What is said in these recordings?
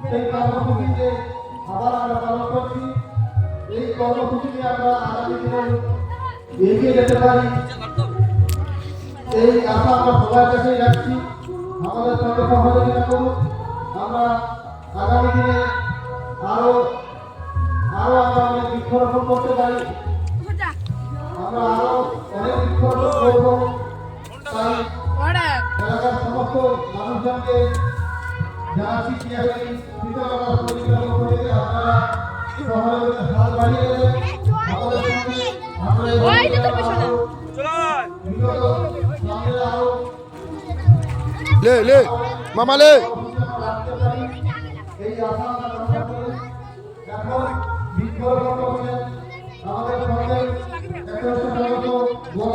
সেই কর্মসূচিতে আবার আমরা পালন করছি। এই কর্মসূচিতে আমরা আগামী দিনে এগিয়ে যেতে পারি এই আশা আমরা সবার কাছেই রাখছি। আমাদের সঙ্গে সহযোগিতা করুন। আমরা আগামী দিনে আরো আমরা অনেক বৃক্ষরোপণ করতে পারি। আমরা আরো অনেক বৃক্ষরোপণ করবো। তাই এলাকার সমস্ত মানুষজনকে জানাচ্ছি কিভাবে কৃতজ্ঞতা পরিচালনা করে আপনারা সহযোগিতার হাত বাড়িয়ে দেবেন। আমাদের সঙ্গে ले ले मामा ले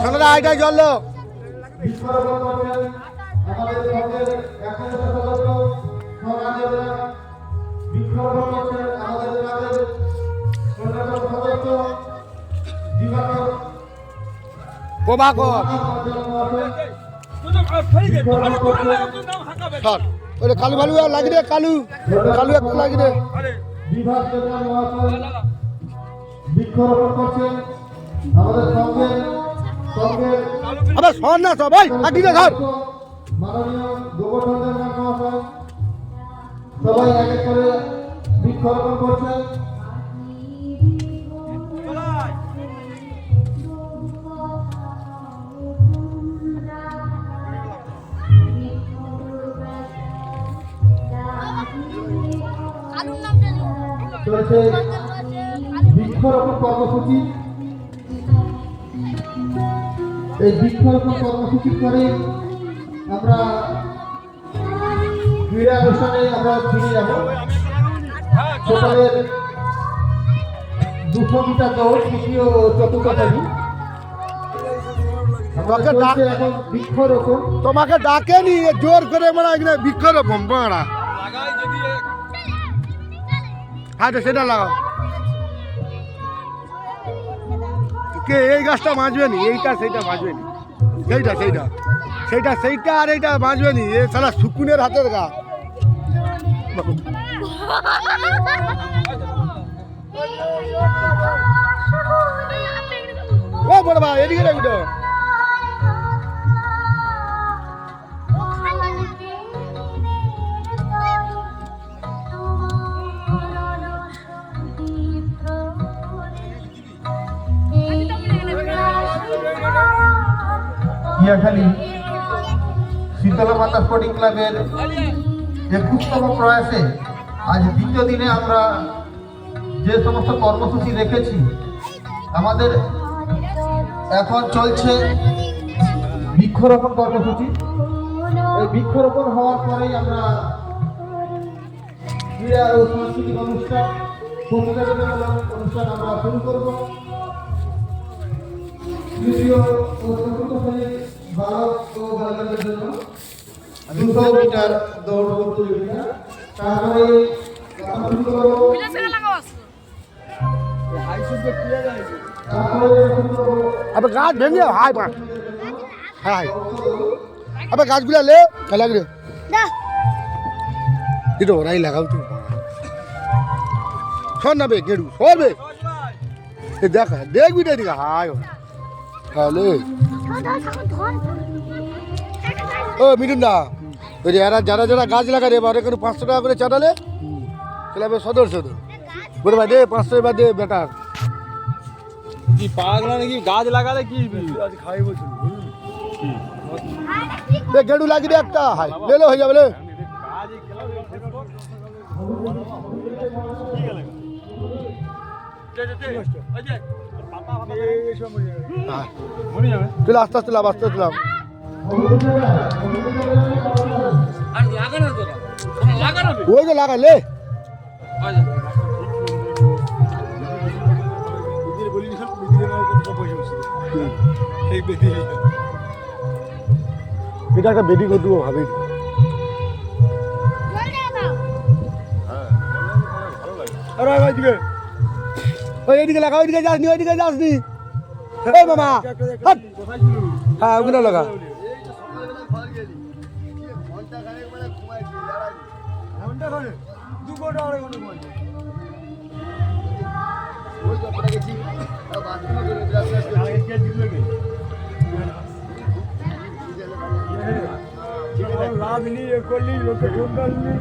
ঠান্ডা আইটাই জল লো কালু ভালু লাগি দে কালু কালু একটু লাগি দে বৃক্ষরোপণ করছেন আমাদের সঙ্গে আবে শোন না সবাই কাটি দে ধর মাননীয় গোবর্ধন মহাশয় সবাই এক এক করে বৃক্ষরোপণ করছেন। চলছে বৃক্ষরোপণ কর্মসূচি। এই বৃক্ষরোপণ কর্মসূচির পরে আমরা ক্রীড়া অনুষ্ঠানে আমরা ফিরে যাব। সকালের 200 মিটার দৌড় তৃতীয় চতুর্থী এখন বৃক্ষরোপণ। তোমাকে ডাকেনি জোর করে মারা বৃক্ষরোপণ মারা হ্যাঁ তো সেটা লাগাও কে এই গাছটা বাঁচবে নি এইটা সেইটা বাঁচবে নি সেইটা সেইটা সেইটা সেইটা আর এইটা বাঁচবে নি এ সারা শুকুনের হাতের গাছ ও বড় ভাই এদিকে দেখো ইয়াখালী শীতলা মাতা স্পোর্টিং ক্লাবের 21তম প্রয়াসে আজ দ্বিতীয় দিনে আমরা যে সমস্ত কর্মসূচি রেখেছি আমাদের এখন চলছে বৃক্ষরোপণ কর্মসূচি। এই বৃক্ষরোপণ হওয়ার পরেই আমরা ক্রীড়া ও সাংস্কৃতিক অনুষ্ঠান প্রতিযোগিতামূলক অনুষ্ঠান আমরা শুরু করব। তৃতীয় ও চতুর্থ শ্রেণীর বালক ও বালিকাদের জন্য 200 মিটার দৌড় প্রতিযোগিতা। তারপরে अब गाछ भेंगे हाय पा हाय अब गाछ गुला ले कला रे ना इतो राई लगाऊ तू छोड़ ना बे गेडू छोड़ बे ये देख भी देखा हाय हाले ओ मिटुंडा ওই যে এরা যারা যারা গাছ লাগা রে বারে করে 500 টাকা করে চাঁদালে ক্লাবের সদস্য তো বড় ভাই দে 500 এবার দে বেটার কি পাগলা নাকি গাছ লাগালে কি আজ খাই বলছিল দে গেড়ু লাগি দে একটা হাই লে লো হয়ে যাবে লে চল আস্তে আস্তে লাভ আস্তে আস্তে লাভ ওই যে লাগা লে এটা একটা বেডি করে দেবো ভাবি ওইদিকে লাগা ওইদিকে যাসনি ওইদিকে যাসনি এই মামা হ্যাঁ ওগুলো লাগা এখানে 2 ঘন্টা আর এখানে বল ওই তো পড়ে গেছি বাথরুমে করে ব্রাশ করে কে দিল কে লাভ নিয়ে করলি লোকে ঢোকালনি